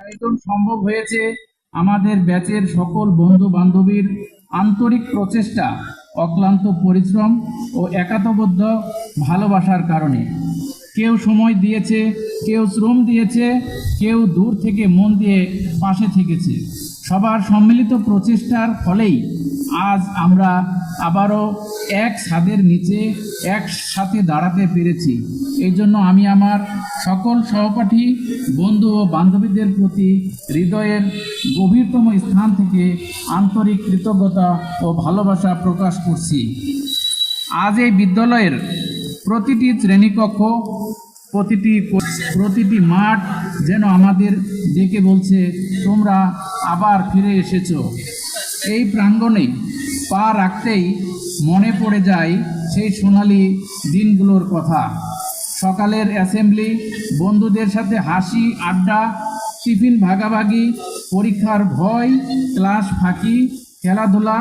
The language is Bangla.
আয়োজন সম্ভব হয়েছে আমাদের ব্যাচের সকল বন্ধু বান্ধবীর আন্তরিক প্রচেষ্টা, অক্লান্ত পরিশ্রম ও একাত্মবদ্ধ ভালোবাসার কারণে। কেউ সময় দিয়েছে, কেউ শ্রম দিয়েছে, কেউ দূর থেকে মন দিয়ে পাশে থেকেছে। সবার সম্মিলিত প্রচেষ্টার ফলেই আজ আমরা আবারও এক ছাদের নিচে একসাথে দাঁড়াতে পেরেছি। এই জন্য আমি আমার সকল সহপাঠী, বন্ধু ও বান্ধবীদের প্রতি হৃদয়ের গভীরতম স্থান থেকে আন্তরিক কৃতজ্ঞতা ও ভালোবাসা প্রকাশ করছি। আজ এই বিদ্যালয়ের প্রতিটি শ্রেণীকক্ষ, প্রতিটি মাঠ যেন আমাদের ডেকে বলছে, তোমরা আবার ফিরে এসেছো। এই প্রাঙ্গণে পা রাখতেই মনে পড়ে যায় সেই সোনালি দিনগুলোর কথা। সকালের অ্যাসেম্বলি, বন্ধুদের সাথে হাসি আড্ডা, টিফিন ভাগাভাগি, পরীক্ষার ভয়, ক্লাস ফাঁকি, খেলাধুলা।